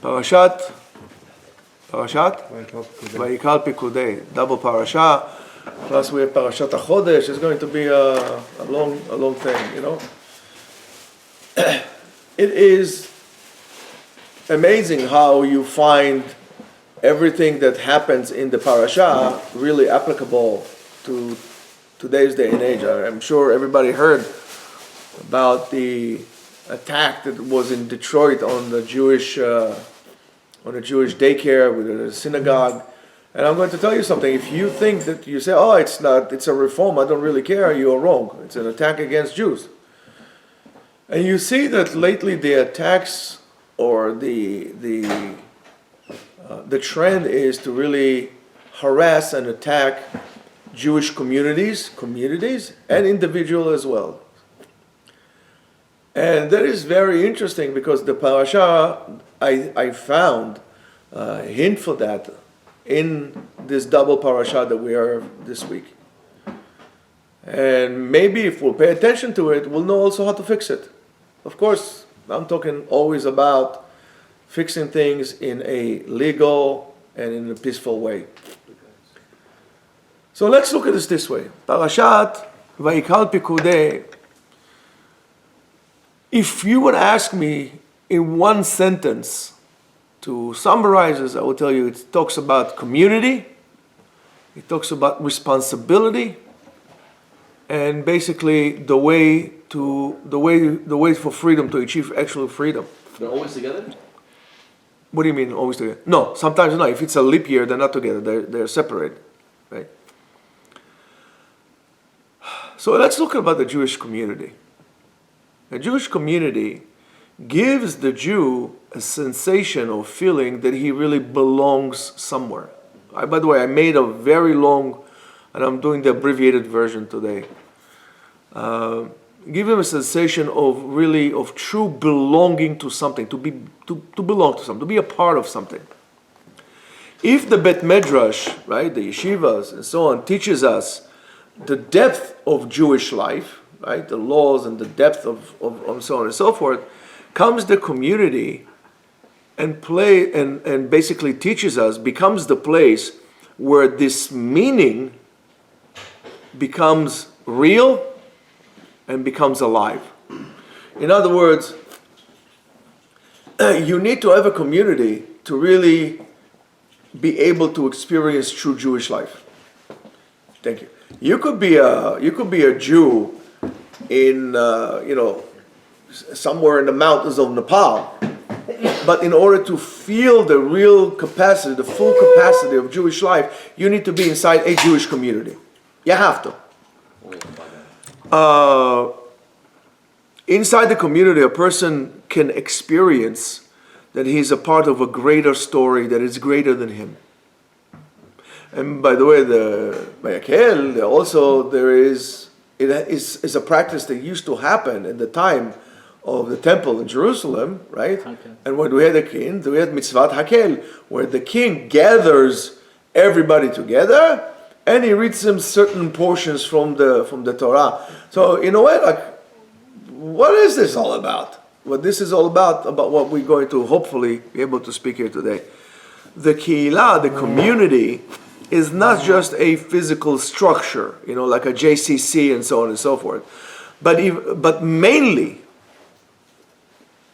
Parshat Vayakhel-Pekudei, double parasha. Plus we have Parshat HaChodesh. It's going to be a long thing, you know. It is amazing how you find everything that happens in the parasha really applicable to today's day and age. I'm sure everybody heard about the attack that was in Detroit on the Jewish daycare with a synagogue. And I'm going to tell you something. If you think that you say, "Oh, it's a reform, I don't really care," you are wrong. It's an attack against Jews. And you see that lately the attacks or the trend is to really harass and attack Jewish communities and individuals as well. And that is very interesting because the parasha, I found a hint for that in this double parasha that we are this week. And maybe if we'll pay attention to it, we'll know also how to fix it. Of course, I'm talking always about fixing things in a legal and in a peaceful way. So let's look at this way. Parashat Vayakhel-Pekudei. If you would ask me in one sentence to summarize this, I will tell you it talks about community, it talks about responsibility, and basically the way for freedom, to achieve actual freedom. They're always together? What do you mean always together? No, sometimes not. If it's a leap year, they're not together. They're separated, right? So let's look about the Jewish community. The Jewish community gives the Jew a sensation or feeling that he really belongs somewhere. By the way, I made a very long, and I'm doing the abbreviated version today. Give him a sensation of true belonging to something, to belong to something, to be a part of something. If the Bet Medrash, right, the Yeshivas and so on, teaches us the depth of Jewish life, right, the laws and the depth of so on and so forth, comes the community and basically teaches us, becomes the place where this meaning becomes real and becomes alive. In other words, you need to have a community to really be able to experience true Jewish life. Thank you. You could be a Jew in somewhere in the mountains of Nepal, but in order to feel the real capacity, the full capacity of Jewish life, you need to be inside a Jewish community. You have to. Inside the community, a person can experience that he's a part of a greater story that is greater than him. And by the way, the Vayakhel, also it is a practice that used to happen in the time of the temple in Jerusalem, right? Okay. And when we had the king, we had mitzvat hakel, where the king gathers everybody together and he reads them certain portions from the Torah. So in a way, like, what is this all about? What this is all about what we're going to hopefully be able to speak here today. The keilah, the community, is not just a physical structure, like a JCC and so on and so forth, but mainly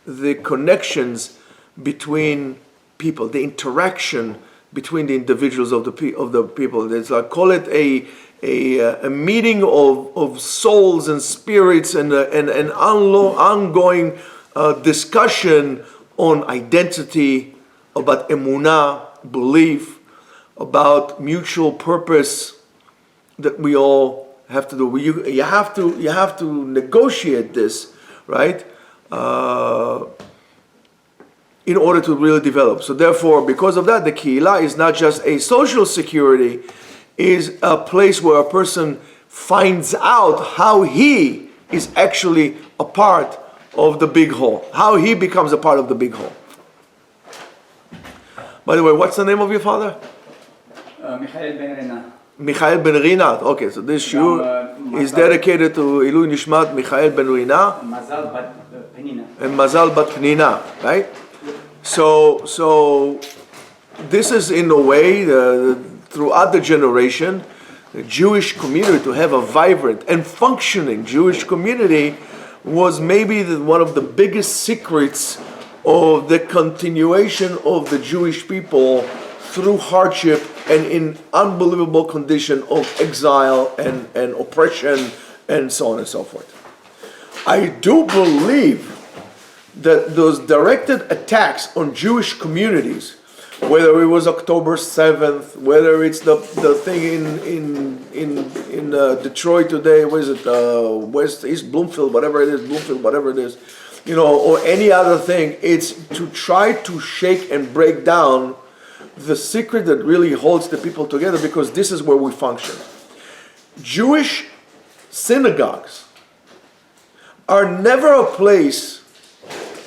the connections between people, the interaction between the individuals of the people. It's like, call it a meeting of souls and spirits and an ongoing discussion on identity, about emunah, belief, about mutual purpose that we all have to do. You have to negotiate this, right? In order to really develop. So therefore, because of that, the keilah is not just a social security, is a place where a person finds out how he is actually a part of the big whole, how he becomes a part of the big whole. By the way, what's the name of your father? Michael ben Rina. Michael ben Rina. Okay, so this shiur is dedicated to Ilui Nishmat Michael ben Rina Mazal bat Penina. and Mazal bat Penina, right? So this is in a way, throughout the generation, the Jewish community, to have a vibrant and functioning Jewish community was maybe one of the biggest secrets of the continuation of the Jewish people through hardship and in unbelievable condition of exile and oppression and so on and so forth. I do believe that those directed attacks on Jewish communities, whether it was October 7th, whether it's the thing in Detroit today, what is it, East Bloomfield, whatever it is, or any other thing, it's to try to shake and break down the secret that really holds the people together, because this is where we function. Jewish synagogues are never a place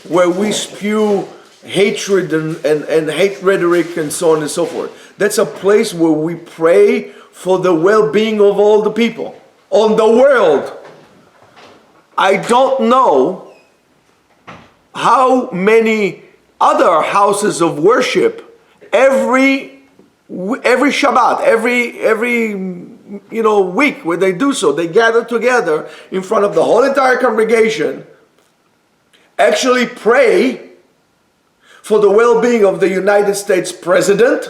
where we spew hatred and hate rhetoric and so on and so forth. That's a place where we pray for the well-being of all the people on the world. I don't know how many other houses of worship every Shabbat, every week where they do so, they gather together in front of the whole entire congregation, actually pray for the well-being of the United States President,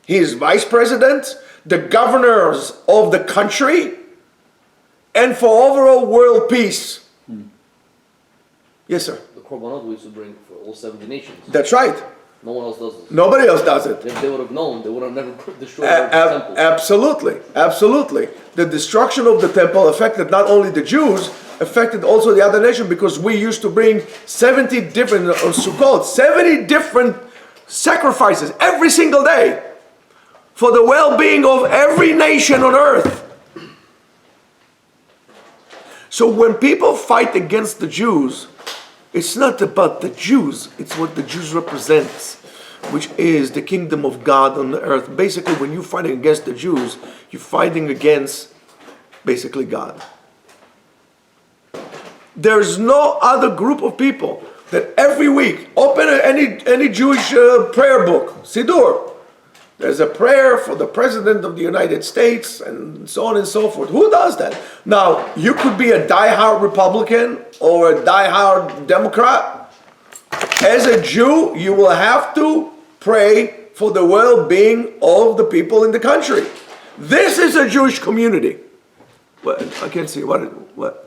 his vice president, the governors of the country, and for overall world peace. Yes, sir. The korbanot we used to bring for all 70 nations. That's right. No one else does this. Nobody else does it. If they would have known, they would have never destroyed the temple. Absolutely. The destruction of the temple affected not only the Jews, affected also the other nation, because we used to bring 70 different sacrifices every single day for the well-being of every nation on earth. So when people fight against the Jews, it's not about the Jews, it's what the Jews represents, which is the kingdom of God on the earth. Basically, when you're fighting against the Jews, you're fighting against basically God. There's no other group of people that every week open any Jewish prayer book, Siddur. There's a prayer for the President of the United States and so on and so forth. Who does that? Now, you could be a diehard Republican or a diehard Democrat. As a Jew, you will have to pray for the well-being of the people in the country. This is a Jewish community. What? I can't see. What?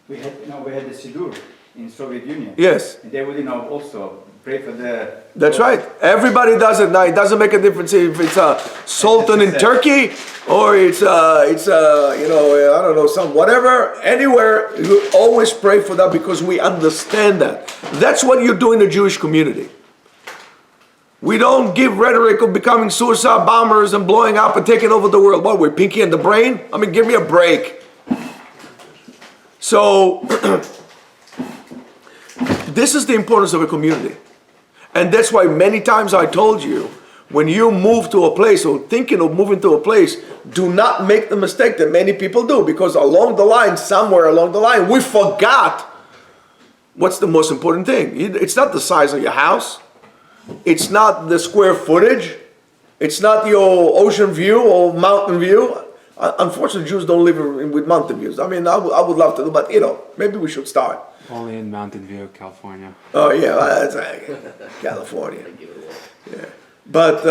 We had the Siddur in Soviet Union. Yes. And they would also pray for the... That's right. Everybody does it now. It doesn't make a difference if it's a sultan in Turkey or it's I don't know, some whatever. Anywhere, you always pray for that, because we understand that. That's what you do in the Jewish community. We don't give rhetoric of becoming suicide bombers and blowing up and taking over the world. What, we're Pinky and the Brain? I mean, give me a break. So, this is the importance of a community. And that's why many times I told you, when you move to a place or thinking of moving to a place, do not make the mistake that many people do, because somewhere along the line, we forgot what's the most important thing. It's not the size of your house. It's not the square footage. It's not your ocean view or mountain view. Unfortunately, Jews don't live with mountain views. I mean, I would love to do, but maybe we should start. Only in Mountain View, California. Oh yeah, that's California. Yeah, but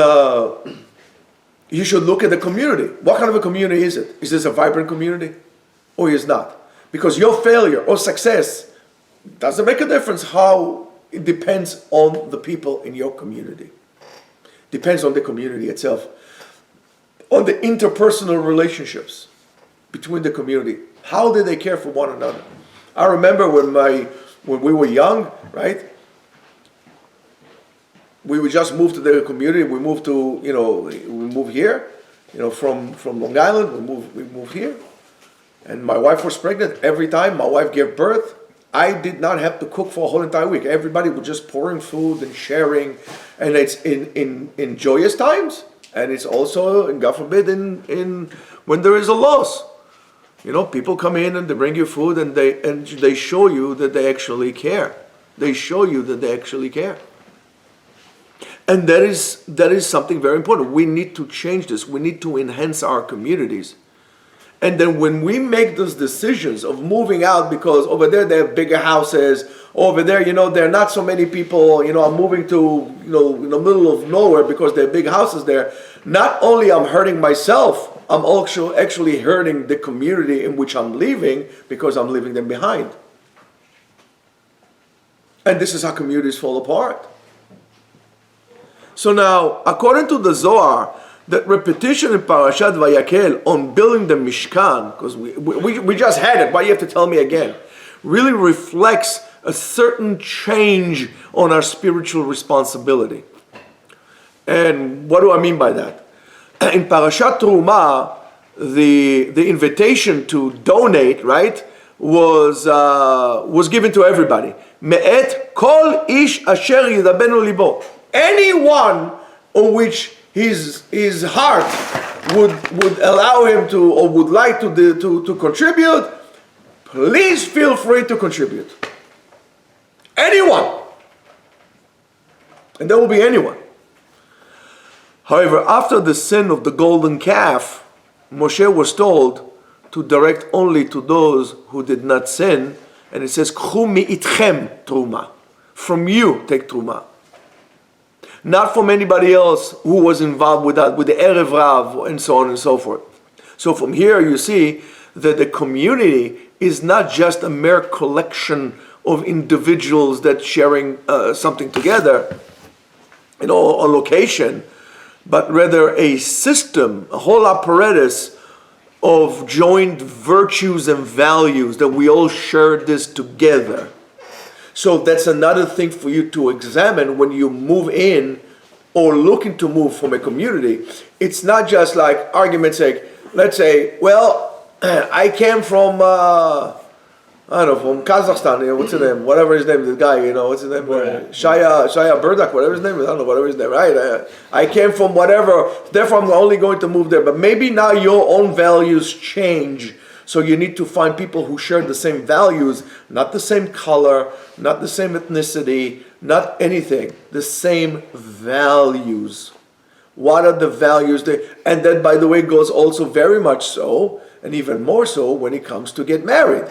you should look at the community. What kind of a community is it? Is this a vibrant community, or is not? Because your failure or success doesn't make a difference. How it depends on the people in your community. Depends on the community itself, on the interpersonal relationships between the community. How do they care for one another? I remember when we were young, right? We would just move to the community. We moved here, from Long Island. We moved here, and my wife was pregnant. Every time my wife gave birth, I did not have to cook for a whole entire week. Everybody was just pouring food and sharing, and it's in joyous times, and it's also, and God forbid, in when there is a loss. People come in and they bring you food, and they show you that they actually care. They show you that they actually care. And that is something very important. We need to change this. We need to enhance our communities. And then when we make those decisions of moving out because over there they have bigger houses, over there, there are not so many people, I'm moving to, in the middle of nowhere because there are big houses there. Not only I'm hurting myself, I'm also actually hurting the community in which I'm leaving because I'm leaving them behind. And this is how communities fall apart. So now, according to the Zohar, the repetition in Parashat Vayakhel on building the Mishkan, because we just had it, but you have to tell me again, really reflects a certain change on our spiritual responsibility. And what do I mean by that? In Parashat Truma, the invitation to donate, right, was given to everybody. Me'et kol ish asher yidabenu libo. Anyone on which his heart would allow him to, or would like to contribute, please feel free to contribute. Anyone. And there will be anyone. However, after the sin of the golden calf, Moshe was told to direct only to those who did not sin. And it says, K'chu mi'itchem truma. From you take truma. Not from anybody else who was involved with that, with the Erev Rav, and so on and so forth. So from here you see that the community is not just a mere collection of individuals that sharing something together, a location, but rather a system, a whole apparatus of joint virtues and values that we all share this together. So that's another thing for you to examine when you move in or looking to move from a community. It's not just like argument's sake. Let's say, well, I came from, from Kazakhstan, what's his name? Whatever his name, the guy, what's his name? Shaya Burdak, whatever his name is, I don't know, whatever his name, right? I came from whatever, therefore I'm only going to move there. But maybe now your own values change. So you need to find people who share the same values, not the same color, not the same ethnicity, not anything, the same values. What are the values? And that, by the way, goes also very much so, and even more so when it comes to get married.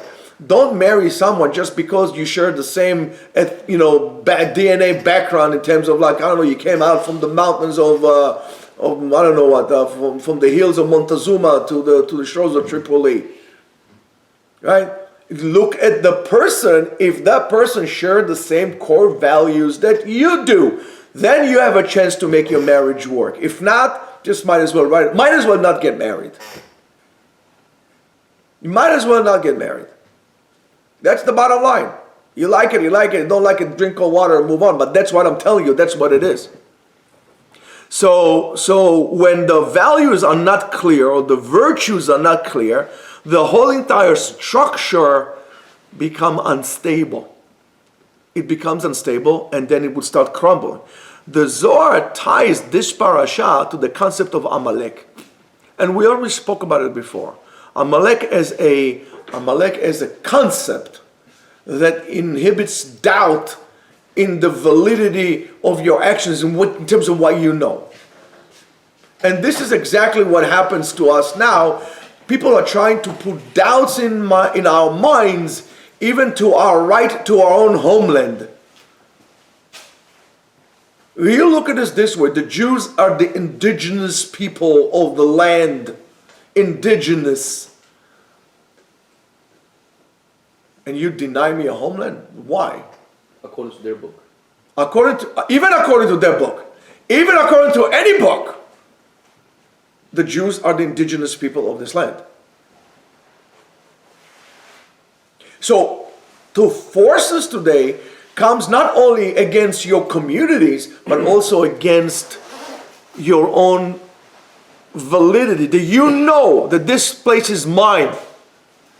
Don't marry someone just because you share the same, DNA background in terms of you came out from the mountains of from the hills of Montezuma to the shores of Tripoli. Right? Look at the person. If that person shared the same core values that you do, then you have a chance to make your marriage work. If not, just might as well not get married. You might as well not get married. That's the bottom line. You like it, don't like it, drink cold water and move on. But that's what I'm telling you, that's what it is. So when the values are not clear or the virtues are not clear, the whole entire structure becomes unstable. It becomes unstable and then it would start crumbling. The Zohar ties this parasha to the concept of Amalek. And we already spoke about it before. Amalek as a concept that inhibits doubt in the validity of your actions in terms of what you know. And this is exactly what happens to us now. People are trying to put doubts in our minds, even to our right to our own homeland. You look at it this way: the Jews are the indigenous people of the land, indigenous. And you deny me a homeland? Why? According to their book. Even according to their book, even according to any book, the Jews are the indigenous people of this land. So, to force us today comes not only against your communities, but also against your own validity. That you know that this place is mine.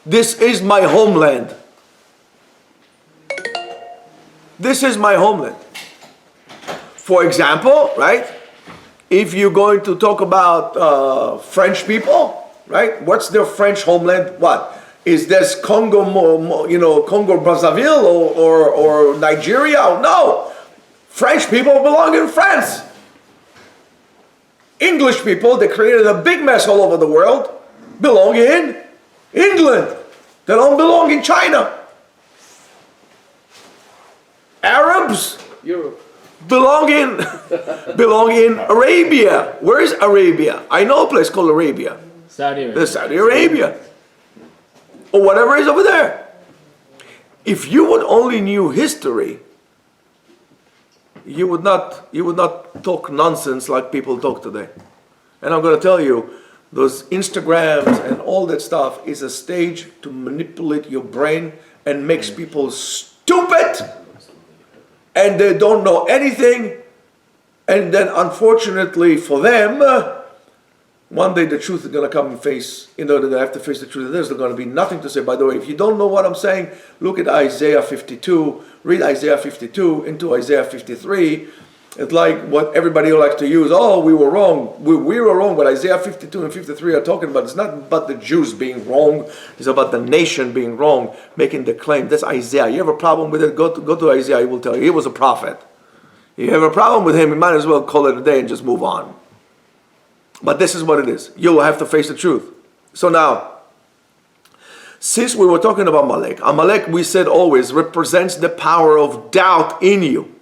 This is my homeland. This is my homeland. For example, right? If you're going to talk about French people, right? What's their French homeland? What? Is this Congo, Congo Brazzaville or Nigeria? No. French people belong in France. English people, they created a big mess all over the world, belong in England. They don't belong in China. Arabs Europe. belong in Arabia. Where is Arabia? I know a place called Arabia. Saudi Arabia. There's Saudi Arabia. Or whatever is over there. If you would only knew history, you would not talk nonsense like people talk today. And I'm going to tell you, those Instagrams and all that stuff is a stage to manipulate your brain and makes people stupid, and they don't know anything. And then unfortunately for them, one day the truth is going to come in face. They're going to have to face the truth. There's going to be nothing to say. By the way, if you don't know what I'm saying, look at Isaiah 52. Read Isaiah 52 into Isaiah 53. It's like what everybody likes to use. Oh, we were wrong. We were wrong. But Isaiah 52 and 53 are talking about. It's not about the Jews being wrong. It's about the nation being wrong, making the claim. That's Isaiah. You have a problem with it? Go to Isaiah. He will tell you. He was a prophet. You have a problem with him, you might as well call it a day and just move on. But this is what it is. You'll have to face the truth. So now, since we were talking about Amalek, we said always represents the power of doubt in you.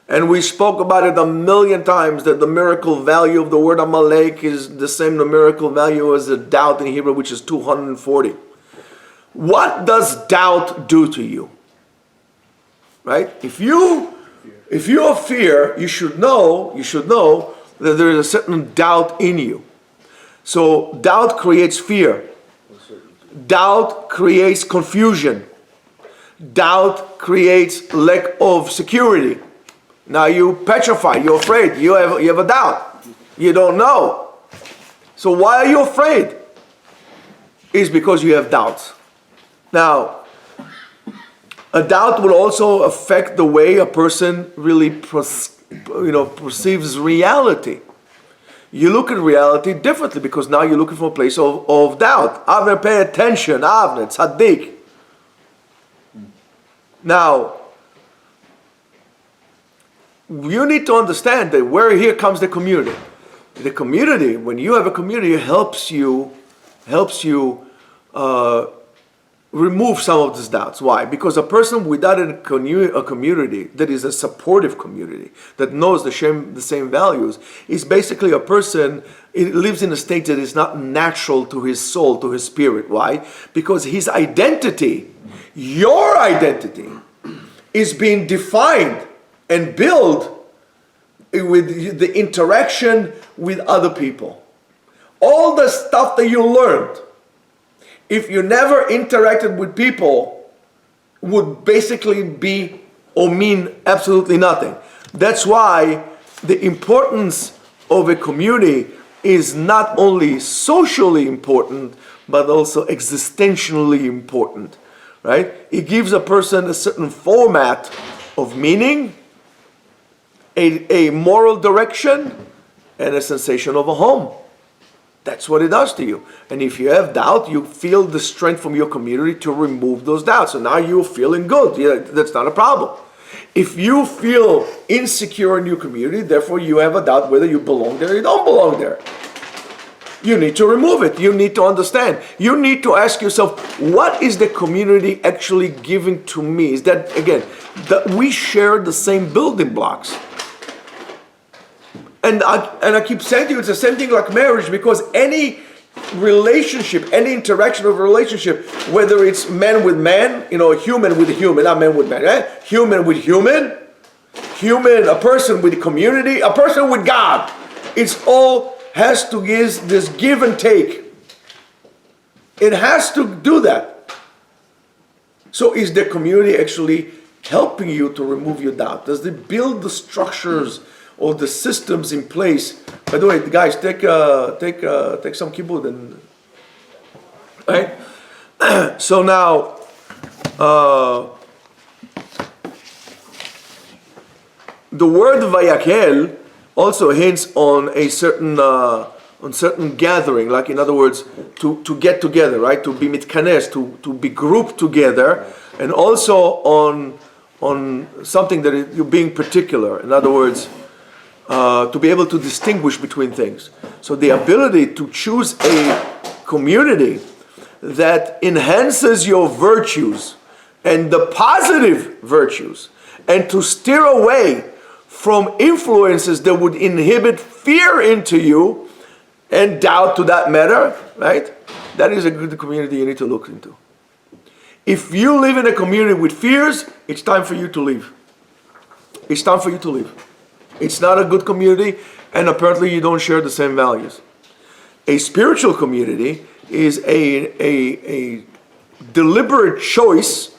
And we spoke about it a million times, that the miracle value of the word Amalek is the same numerical value as the doubt in Hebrew, which is 240. What does doubt do to you? Right? If you have fear, you should know that there is a certain doubt in you. So doubt creates fear. Doubt creates confusion. Doubt creates lack of security. Now you petrify, you're afraid, you have a doubt. You don't know. So why are you afraid? It's because you have doubts. Now, a doubt will also affect the way a person really perceives reality. You look at reality differently because now you're looking from a place of doubt. Avner, pay attention. Avner, tzaddik. Now, you need to understand that here comes the community. The community, when you have a community, it helps you remove some of these doubts. Why? Because a person without a community that is a supportive community, that knows the same values, is basically a person, it lives in a state that is not natural to his soul, to his spirit. Why? Because his identity, your identity, is being defined and built with the interaction with other people. All the stuff that you learned, if you never interacted with people, would basically be or mean absolutely nothing. That's why the importance of a community is not only socially important, but also existentially important, right? It gives a person a certain format of meaning, a moral direction, and a sensation of a home. That's what it does to you. And if you have doubt, you feel the strength from your community to remove those doubts. So now you're feeling good. Yeah, that's not a problem. If you feel insecure in your community, therefore you have a doubt whether you belong there or you don't belong there. You need to remove it. You need to understand. You need to ask yourself, what is the community actually giving to me? Is that, again, that we share the same building blocks. And I keep saying to you, it's the same thing like marriage, because any relationship, any interaction of a relationship, whether it's man with man, human with human, not man with man, right? Human with human, a person with community, a person with God. It's all has to give this give and take. It has to do that. So is the community actually helping you to remove your doubt? Does it build the structures or the systems in place? By the way, guys, take some kibbutz and right. So now, the word Vayakhel also hints on a certain gathering, like in other words, to get together, right? To be mitkanes, to be grouped together, and also on something that you're being particular. In other words, to be able to distinguish between things. So the ability to choose a community that enhances your virtues and the positive virtues, and to steer away from influences that would inhibit fear into you and doubt to that matter, right? That is a good community you need to look into. If you live in a community with fears, it's time for you to leave. It's time for you to leave. It's not a good community, and apparently you don't share the same values. A spiritual community is a deliberate choice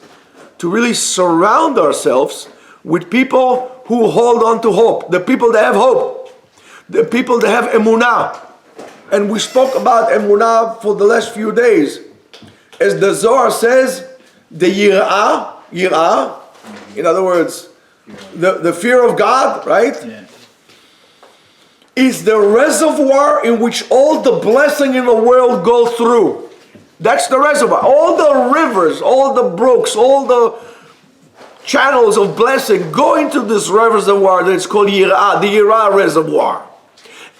to really surround ourselves with people who hold on to hope, the people that have hope, the people that have emunah. And we spoke about emunah for the last few days. As the Zohar says, the yirah, in other words, the fear of God, right? Yeah. Is the reservoir in which all the blessing in the world go through. That's the reservoir. All the rivers, all the brooks, all the channels of blessing go into this reservoir that is called Yirah, the Yirah reservoir.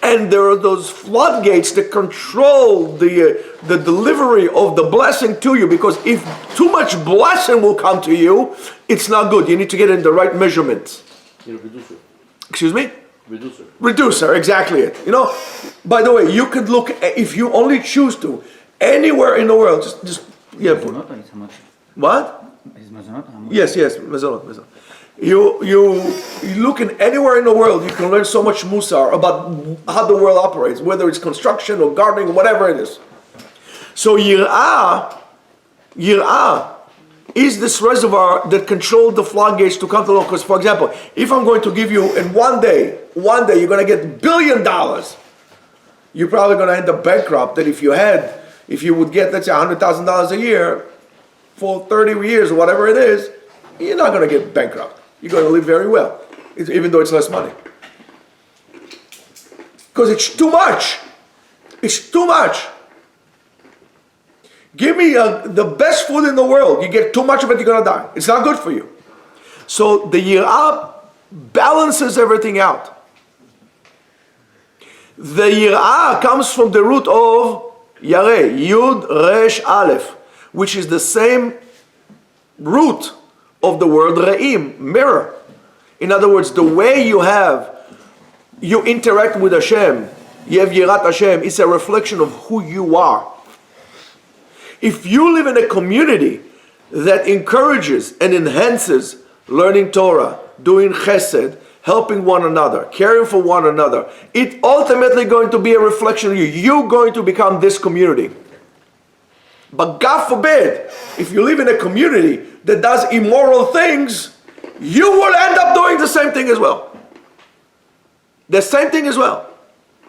And there are those floodgates that control the delivery of the blessing to you, because if too much blessing will come to you, it's not good. You need to get in the right measurements. You're a reducer. Excuse me? Reducer. Reducer, exactly it. You know, by the way, you could look, if you only choose to, anywhere in the world, just yeah. Mazonot is how much? What? Is mazonot how much? Yes, mezonot. You look in anywhere in the world, you can learn so much musar about how the world operates, whether it's construction or gardening or whatever it is. So yirah is this reservoir that controls the floodgates to come to Lord. Because, for example, if I'm going to give you in one day you're going to get $1 billion, you're probably going to end up bankrupt. That if you would get, let's say, $100,000 a year for 30 years or whatever it is, you're not going to get bankrupt. You're going to live very well, even though it's less money. Because it's too much. It's too much. Give me the best food in the world. You get too much of it, you're going to die. It's not good for you. So the yirah balances everything out. The yirah comes from the root of yareh, yud resh aleph, which is the same root of the word re'im, mirror. In other words, the way you interact with Hashem, you have yirat Hashem, it's a reflection of who you are. If you live in a community that encourages and enhances learning Torah, doing chesed, helping one another, caring for one another, it's ultimately going to be a reflection of you. You're going to become this community. But God forbid, if you live in a community that does immoral things, you will end up doing the same thing as well. The same thing as well.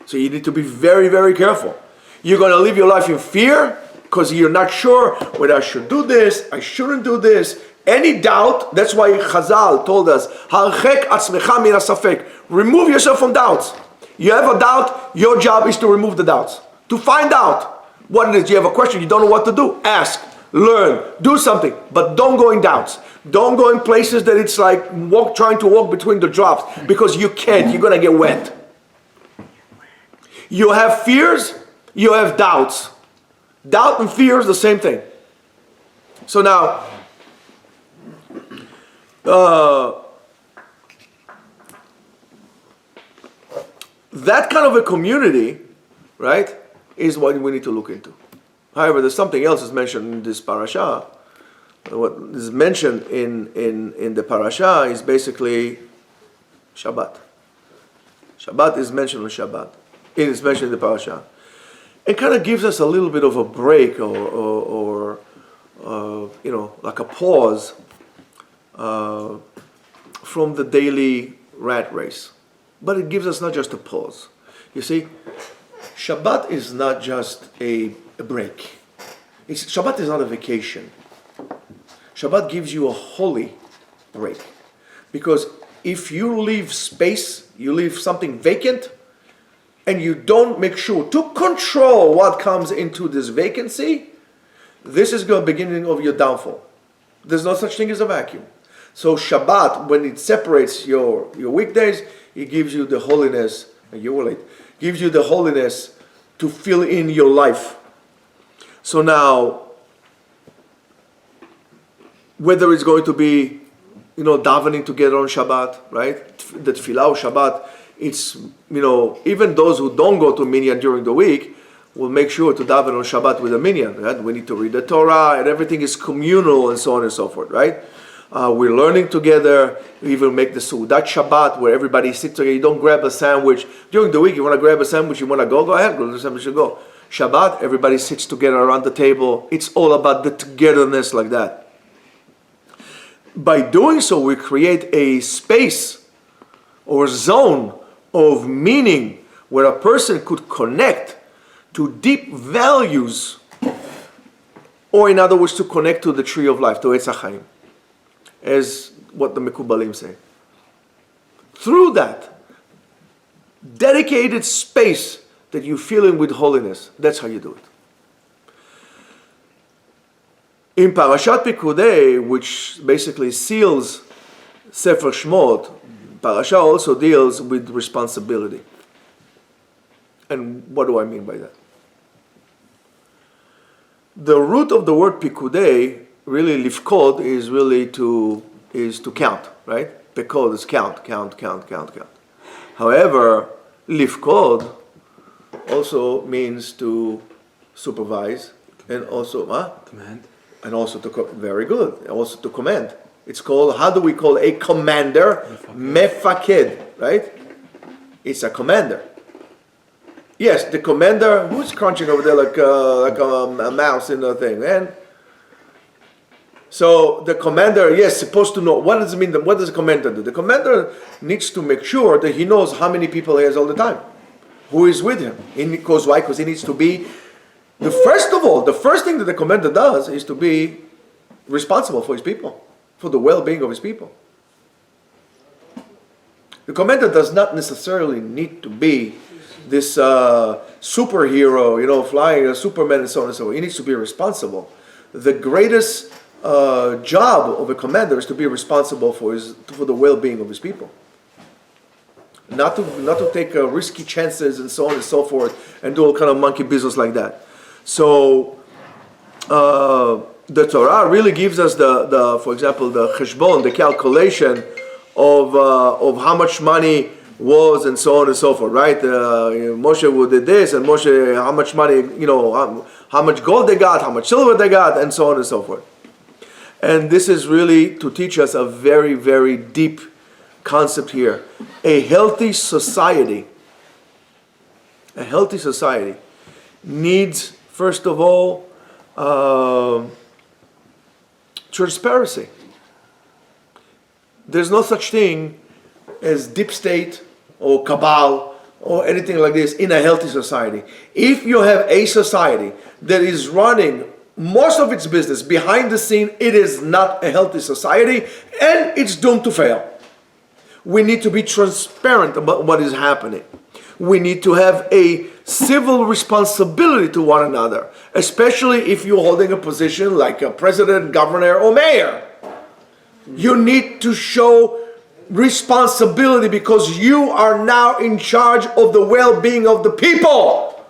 So you need to be very, very careful. You're going to live your life in fear because you're not sure whether I should do this, I shouldn't do this. Any doubt, that's why Chazal told us, Harchek atzmecha min hasafek. Remove yourself from doubts. You have a doubt, your job is to remove the doubts. To find out what it is. You have a question, you don't know what to do. Ask, learn, do something, but don't go in doubts. Don't go in places that it's like trying to walk between the drops, because you can't, you're going to get wet. You have fears, you have doubts. Doubt and fear is the same thing. So now, that kind of a community, right, is what we need to look into. However, there's something else is mentioned in this parasha. What is mentioned in the parasha is basically Shabbat. Shabbat is mentioned on Shabbat. It is mentioned in the parasha. It kind of gives us a little bit of a break or like a pause from the daily rat race. But it gives us not just a pause. You see, Shabbat is not just a break. Shabbat is not a vacation. Shabbat gives you a holy break. Because if you leave space, you leave something vacant, and you don't make sure to control what comes into this vacancy, this is the beginning of your downfall. There's no such thing as a vacuum. So Shabbat, when it separates your weekdays, He gives you the holiness, and you will eat, gives you the holiness to fill in your life. So now, whether it's going to be, davening together on Shabbat, right? The tefillah of Shabbat, it's, even those who don't go to minyan during the week will make sure to daven on Shabbat with a minyan, right? We need to read the Torah, and everything is communal and so on and so forth, right? We're learning together. We even make the Su'udat Shabbat where everybody sits together. You don't grab a sandwich. During the week, you want to grab a sandwich, you want to go ahead, go to the sandwich, you go. Shabbat, everybody sits together around the table. It's all about the togetherness like that. By doing so, we create a space or zone of meaning where a person could connect to deep values, or in other words, to connect to the tree of life, to Etz HaChaim, as what the Mekubalim say. Through that dedicated space that you're filling with holiness, that's how you do it. In Parshat Pekudei, which basically seals Sefer Shmot, Parasha also deals with responsibility. And what do I mean by that? The root of the word Pekudei, really lifkod, is really to count, right? Pekod is count. However, lifkod also means to supervise and also Command. And also very good. Also to command. It's called, how do we call a commander? Mefaked, right? It's a commander. Yes, the commander, who's crunching over there like a mouse in the thing, man? So the commander, yes, supposed to know. What does it mean? What does the commander do? The commander needs to make sure that he knows how many people he has all the time, who is with him. Because why? Because he needs to be, the first thing that the commander does is to be responsible for his people, for the well-being of his people. The commander does not necessarily need to be this superhero, flying a Superman and so on and so on. He needs to be responsible. The greatest job of a commander is to be responsible for the well-being of his people. Not to take risky chances and so on and so forth and do all kind of monkey business like that. So the Torah really gives us for example, the cheshbon, the calculation of how much money was and so on and so forth, right? Moshe did this, and Moshe, how much money, how much gold they got, how much silver they got, and so on and so forth. And this is really to teach us a very, very deep concept here. A healthy society needs, first of all, transparency. There's no such thing as deep state or cabal or anything like this in a healthy society. If you have a society that is running most of its business behind the scene, it is not a healthy society and it's doomed to fail. We need to be transparent about what is happening. We need to have a civil responsibility to one another, especially if you're holding a position like a president, governor, or mayor. You need to show responsibility because you are now in charge of the well-being of the people.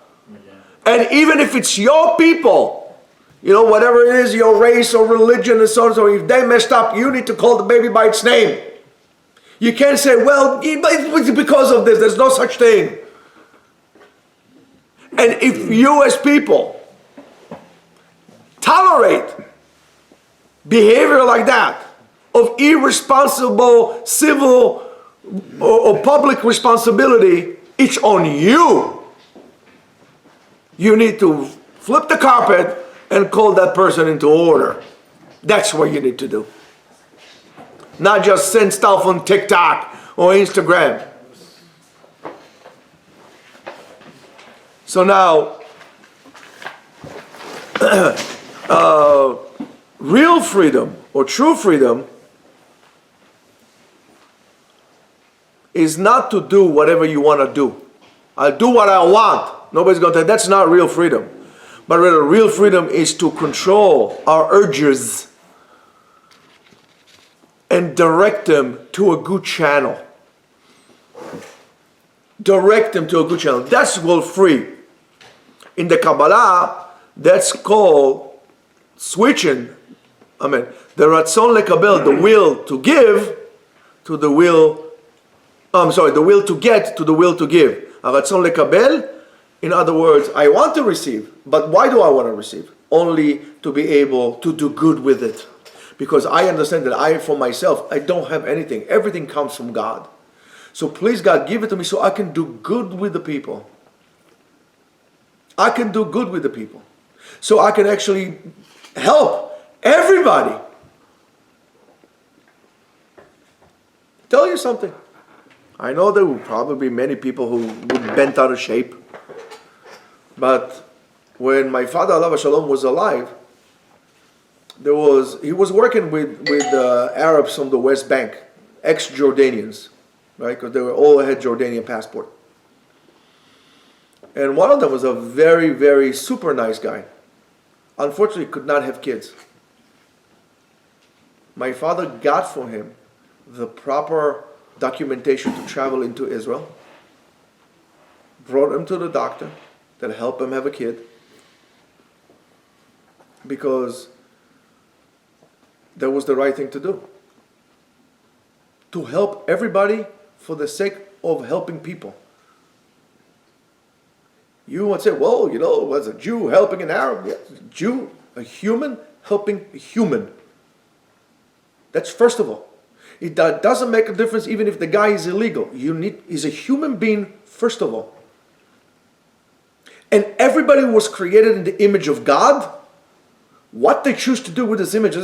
And even if it's your people, whatever it is, your race or religion and so on, so if they messed up, you need to call the baby by its name. You can't say, well, it's because of this. There's no such thing. And if you as people tolerate behavior like that, of irresponsible civil or public responsibility, it's on you. You need to flip the carpet and call that person into order. That's what you need to do. Not just send stuff on TikTok or Instagram. So now, real freedom or true freedom is not to do whatever you want to do. I'll do what I want. Nobody's going to. That's not real freedom. But rather, real freedom is to control our urges and direct them to a good channel. direct them to a good channel. That's called free. In the Kabbalah, that's called switching. Amen. The ratzon lekabel, the will to give, to the will. The will to get to the will to give. Ratzon lekabel. In other words, I want to receive, but why do I want to receive? Only to be able to do good with it. Because I understand that I, for myself, I don't have anything. Everything comes from God. So please, God, give it to me so I can do good with the people. I can do good with the people. So I can actually help everybody. Tell you something. I know there will probably be many people who would bent out of shape. But when my father, alav shalom, was alive, he was working with Arabs from the West Bank, ex-Jordanians, right? Because they were all had Jordanian passport. And one of them was a very, very super nice guy. Unfortunately, could not have kids. My father got for him the proper documentation to travel into Israel, brought him to the doctor that helped him have a kid, because that was the right thing to do. To help everybody for the sake of helping people. You would say, well, was a Jew helping an Arab? Yes, a Jew, a human helping a human. That's first of all. It doesn't make a difference even if the guy is illegal. He's a human being first of all. And everybody was created in the image of God. What they choose to do with this image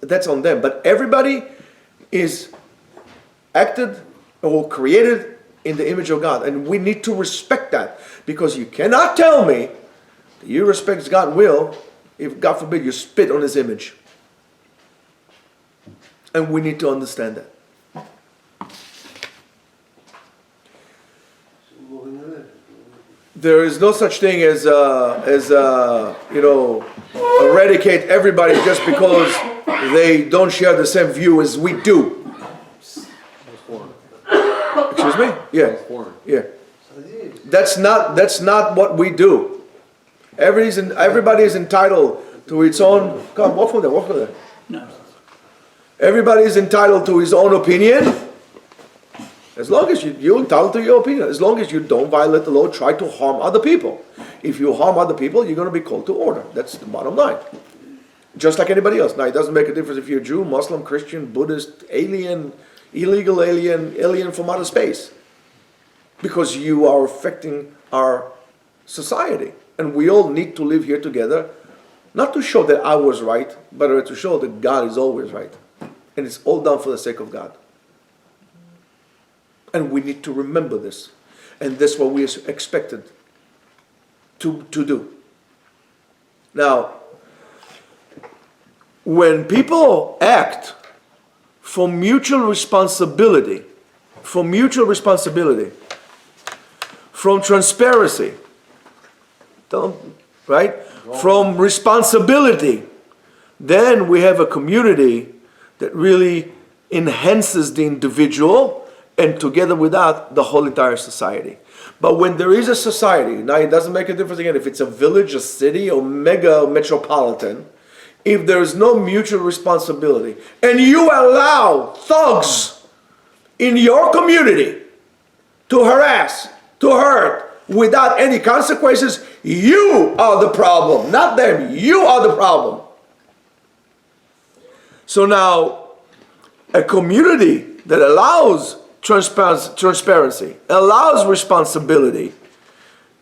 that's on them. But everybody is acted or created in the image of God. And we need to respect that. Because you cannot tell me that you respect God's will if, God forbid, you spit on His image. And we need to understand that. There is no such thing as eradicate everybody just because they don't share the same view as we do. Excuse me? Yeah. Yeah. That's not what we do. Everybody is entitled to its own. Come on, walk from there. No. Everybody is entitled to his own opinion. As long as you're entitled to your opinion, as long as you don't violate the law, try to harm other people. If you harm other people, you're going to be called to order. That's the bottom line. Just like anybody else. Now, it doesn't make a difference if you're Jew, Muslim, Christian, Buddhist, alien, illegal alien from outer space. Because you are affecting our society. And we all need to live here together, not to show that I was right, but to show that God is always right. And it's all done for the sake of God. And we need to remember this. And that's what we are expected to do. Now, when people act from mutual responsibility, from transparency, right? From responsibility, then we have a community that really enhances the individual, and together with that, the whole entire society. But when there is a society, now it doesn't make a difference again if it's a village, a city, or mega metropolitan, if there is no mutual responsibility, and you allow thugs in your community to harass, to hurt, without any consequences, you are the problem, not them. You are the problem. So now, a community that allows transparency, allows responsibility,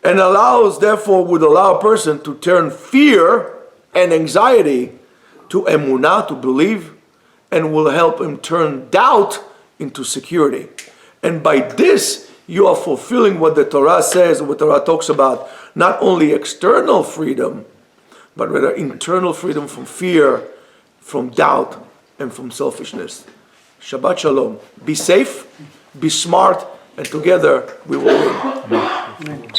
and would allow a person to turn fear and anxiety to emunah, to believe, and will help him turn doubt into security. And by this, you are fulfilling what the Torah says, what the Torah talks about, not only external freedom, but rather internal freedom from fear, from doubt, and from selfishness. Shabbat Shalom. Be safe, be smart, and together we will win.